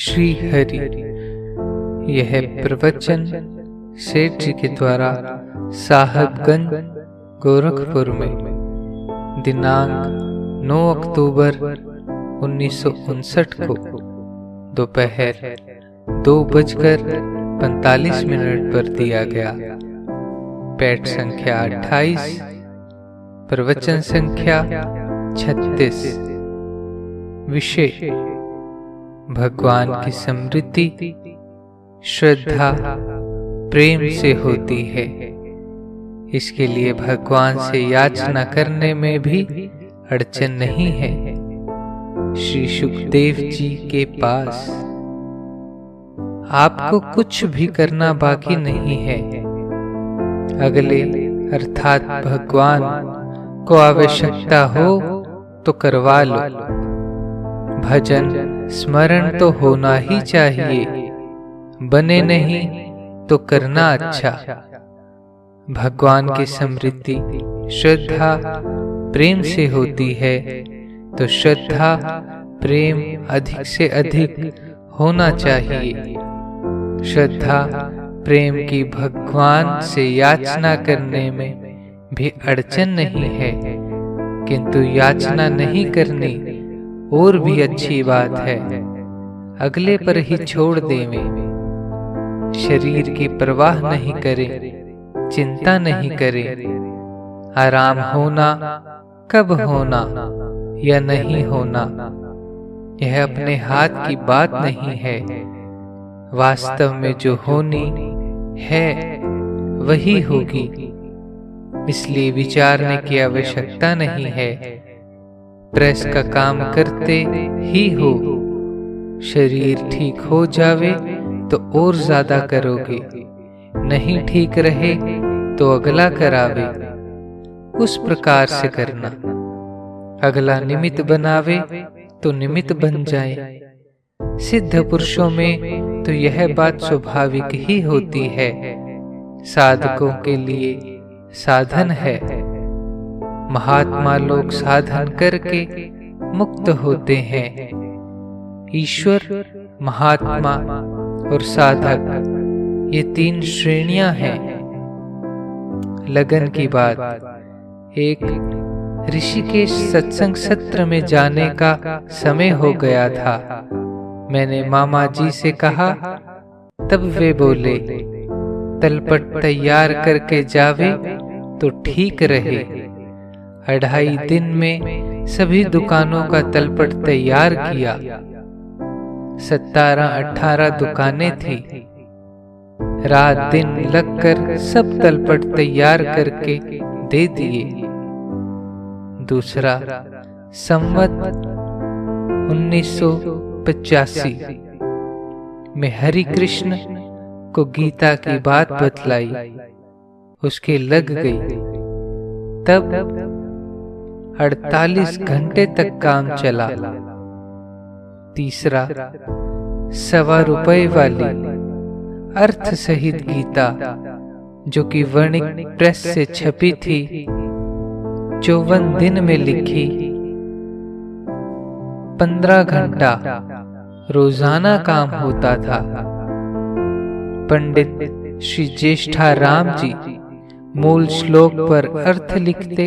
श्री हरि। यह प्रवचन सेठ जी के द्वारा साहबगंज गोरखपुर में दिनांक 9 अक्टूबर 1959 को दोपहर 2:45 पर दिया गया। पैट संख्या 28, प्रवचन संख्या 36। विषय: भगवान की स्मृति श्रद्धा प्रेम से होती है। इसके लिए भगवान से याचना करने में भी अड़चन नहीं है। श्री सुखदेव जी के पास आपको कुछ भी करना बाकी नहीं है। अगले अर्थात भगवान को आवश्यकता हो तो करवा लो। भजन स्मरण तो होना ही चाहिए, बने नहीं तो करना अच्छा। भगवान की स्मृति श्रद्धा प्रेम से होती है, तो श्रद्धा प्रेम अधिक से अधिक होना चाहिए। श्रद्धा प्रेम की भगवान से याचना करने में भी अड़चन नहीं है, किंतु याचना नहीं करनी और भी अच्छी बात है। अगले पर ही छोड़ देवें। शरीर की परवाह नहीं करें, चिंता नहीं करें। आराम होना कब होना या नहीं होना, यह अपने हाथ की बात नहीं है। वास्तव में जो होनी है वही होगी, इसलिए विचारने की आवश्यकता नहीं है। प्रेस का काम करते ही हो, शरीर ठीक हो जावे तो और ज्यादा करोगे, नहीं ठीक रहे तो अगला करावे। उस प्रकार से करना। अगला निमित्त बनावे तो निमित्त बन जाए। सिद्ध पुरुषों में तो यह बात स्वाभाविक ही होती है। साधकों के लिए साधन है। महात्मा लोग साधन करके मुक्त होते हैं। ईश्वर, महात्मा और साधक, ये 3 श्रेणियां हैं। लगन की बात। एक ऋषिकेश सत्संग सत्र में जाने का समय हो गया था। मैंने मामा जी से कहा, तब वे बोले, तलपट तैयार करके जावे तो ठीक रहे। 2.5 दिन में सभी दुकानों का तलपट तैयार किया। 17-18 दुकानें थी। रात दिन लगकर सब तलपट तैयार करके दे दिए। दूसरा, संवत 1985 में हरि कृष्ण को गीता की बात बतलाई, उसके लग गई। तब 48 घंटे तक काम चला। तीसरा, ₹1.25 वाली अर्थ सहित गीता, जो कि वर्णिक प्रेस से छपी थी, 54 दिन में लिखी। 15 घंटा रोजाना काम होता था। पंडित श्री ज्येष्ठा राम जी मूल श्लोक पर अर्थ लिखते,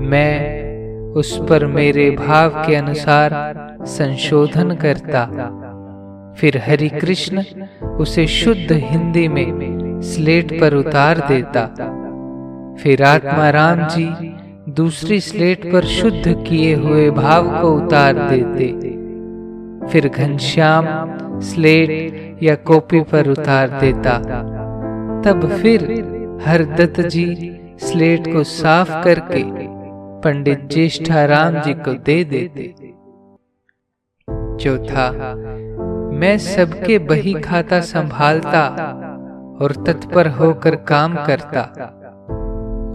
मैं उस पर मेरे भाव के अनुसार संशोधन करता। फिर हरि कृष्ण उसे शुद्ध हिंदी में स्लेट पर उतार देता। फिर आत्मा राम जी दूसरी स्लेट पर शुद्ध किए हुए भाव को उतार देते। फिर घनश्याम स्लेट या कॉपी पर उतार देता। तब फिर हरदत्त जी स्लेट को साफ करके पंडित ज्येष्ठा राम जी को दे देते। चौथा, मैं सबके बही खाता संभालता और तत्पर होकर काम करता।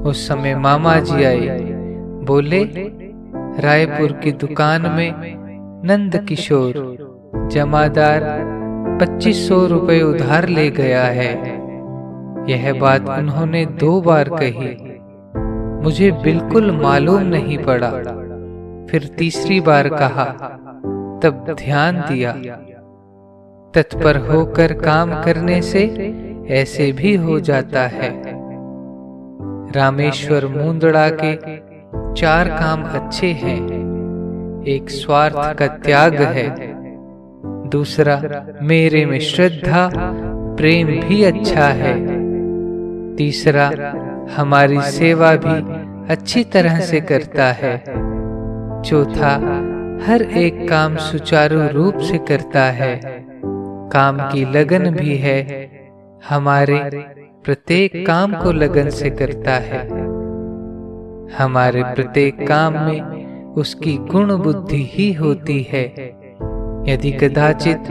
उस समय मामा जी आए, बोले, रायपुर की दुकान में नंद किशोर जमादार 2500 रुपए उधार ले गया है। यह बात उन्होंने 2 बार कही। मुझे बिल्कुल मालूम नहीं पड़ा। फिर तीसरी बार कहा, तब ध्यान दिया तत्पर होकर काम करने से ऐसे भी हो जाता है। रामेश्वर मुंदड़ा के 4 काम अच्छे हैं। एक स्वार्थ का त्याग है, दूसरा मेरे में श्रद्धा प्रेम भी अच्छा है, तीसरा हमारी सेवा भी अच्छी तरह से करता है, चौथा हर एक काम सुचारू रूप से करता है, काम की लगन भी है, हमारे प्रत्येक काम को लगन से करता है, हमारे प्रत्येक काम में उसकी गुण बुद्धि ही होती है। यदि कदाचित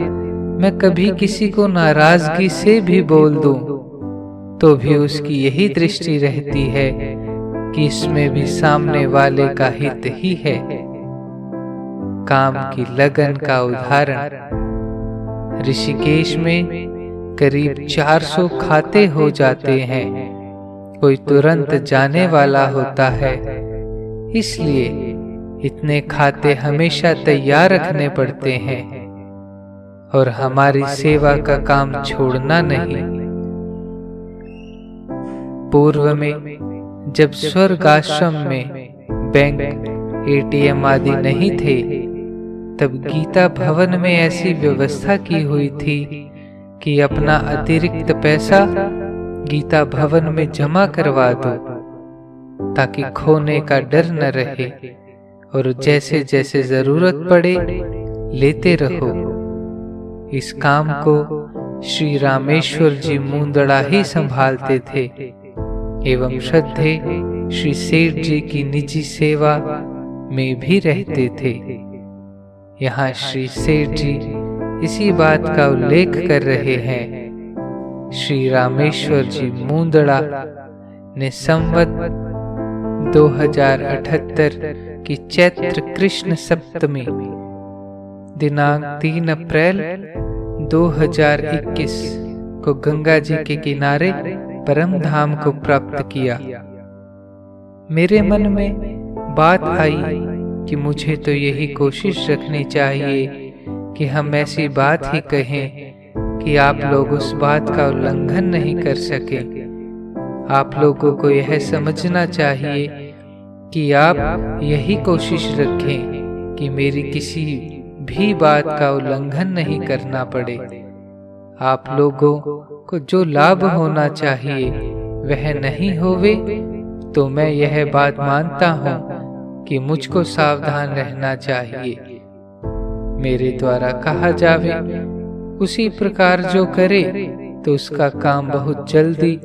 मैं कभी किसी को नाराजगी से भी बोल दूं, तो भी उसकी यही दृष्टि रहती है कि इसमें भी सामने वाले का हित ही है। काम की लगन का उदाहरण, ऋषिकेश में करीब 400 खाते हो जाते हैं। कोई तुरंत जाने वाला होता है, इसलिए इतने खाते हमेशा तैयार रखने पड़ते हैं और हमारी सेवा का काम छोड़ना नहीं। पूर्व में जब स्वर्गाश्रम में बैंक, एटीएम आदि नहीं थे, तब गीता भवन में ऐसी व्यवस्था की हुई थी कि अपना अतिरिक्त पैसा गीता भवन में जमा करवा दो, ताकि खोने का डर न रहे और जैसे जैसे जरूरत पड़े लेते रहो। इस काम को श्री रामेश्वर जी मुंदड़ा ही संभालते थे एवं श्रद्धे श्री सेठ जी की निजी सेवा में भी रहते थे। यहाँ श्री सेठ जी इसी बात का उल्लेख कर रहे हैं। श्री रामेश्वर जी मुंदड़ा ने संवत 2078 की चैत्र कृष्ण सप्तमी दिनांक 3 अप्रैल 2021 को गंगा जी के किनारे परम धाम को प्राप्त किया। मेरे मन में बात आई कि मुझे तो यही कोशिश रखनी चाहिए कि हम ऐसी बात ही कहें कि आप लोग उस बात का उल्लंघन नहीं कर सके। आप लोगों को यह समझना चाहिए कि आप यही कोशिश रखें कि मेरी किसी भी बात का उल्लंघन नहीं करना पड़े। आप लोगों को जो लाभ होना चाहिए वह नहीं होवे तो मैं यह बात मानता हूँ कि मुझको सावधान रहना चाहिए। मेरे द्वारा कहा जावे उसी प्रकार जो करे तो उसका काम बहुत जल्दी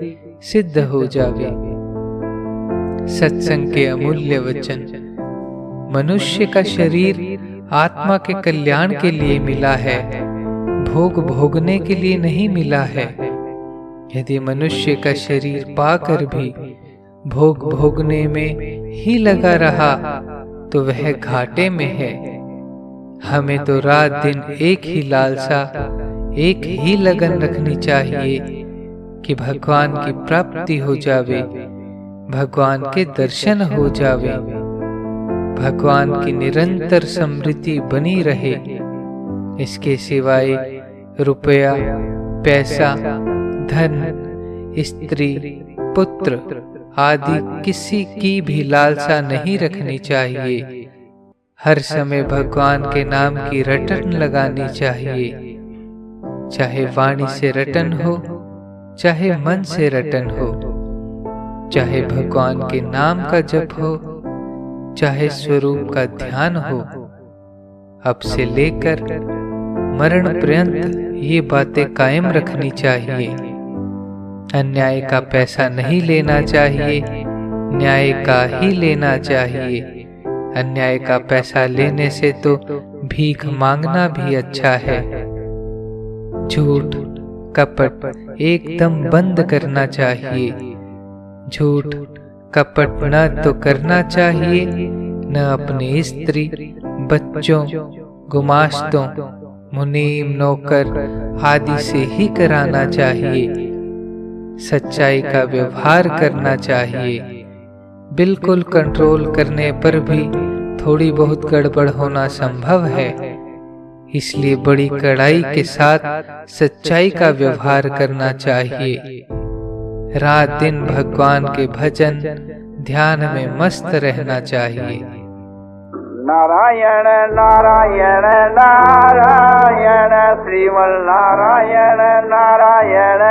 सिद्ध हो जावे। सत्संग के अमूल्य वचन। मनुष्य का शरीर आत्मा के कल्याण के लिए मिला है, भोग भोगने के लिए नहीं मिला है। यदि मनुष्य का शरीर पाकर भी भोग भोगने में ही लगा रहा तो वह घाटे में है। हमें तो रात दिन एक ही लालसा, एक ही लगन रखनी चाहिए कि भगवान की प्राप्ति हो जावे, भगवान के दर्शन हो जावे, भगवान की निरंतर समृद्धि बनी रहे। इसके सिवाय रुपया, पैसा, धन, स्त्री, पुत्र आदि किसी की भी लालसा नहीं रखनी चाहिए। हर समय भगवान के नाम की रटन लगानी चाहिए, चाहे वाणी से रटन हो, चाहे मन से रटन हो, चाहे भगवान के नाम का जप हो, चाहे स्वरूप का ध्यान हो। अब से लेकर मरण पर्यंत ये बातें कायम रखनी चाहिए। अन्याय का पैसा नहीं लेना चाहिए, न्याय का ही लेना चाहिए। अन्याय का पैसा लेने से तो भीख मांगना भी अच्छा है। झूठ कपट एकदम बंद करना चाहिए। झूठ कपट न तो करना चाहिए, न अपनी स्त्री, बच्चों, गुमाश्तों, मुनीम, नौकर आदि से ही कराना चाहिए। सच्चाई का व्यवहार करना चाहिए। बिल्कुल कंट्रोल करने पर भी थोड़ी बहुत गड़बड़ होना संभव है, इसलिए बड़ी कड़ाई के साथ सच्चाई का व्यवहार करना चाहिए। रात दिन भगवान के भजन ध्यान में मस्त रहना चाहिए। नारायण नारायण नारायण श्रीमन नारायण नारायण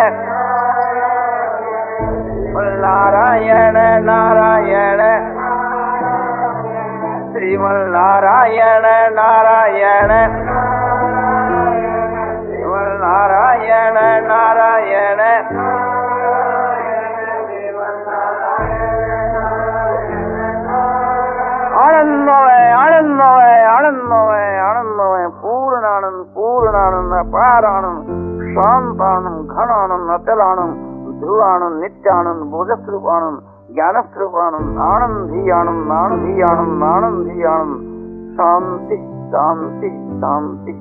नारायण नारायण श्रीमन नारायण नारायण श्रीमन नारायण नारायण आनंदमय आनंदमय आनंदमय आनंदमय पूर्णानंद पूर्णानंद अपारानंद शांतानंद घनानंद अचलानंद ध्रुवानंद नित्यानंद बोधस्वरूपानंद ज्ञानस्वरूपानंद आनंदी आनंद आनंदी आनंद आनंदी आनंद शांति शांति शांति।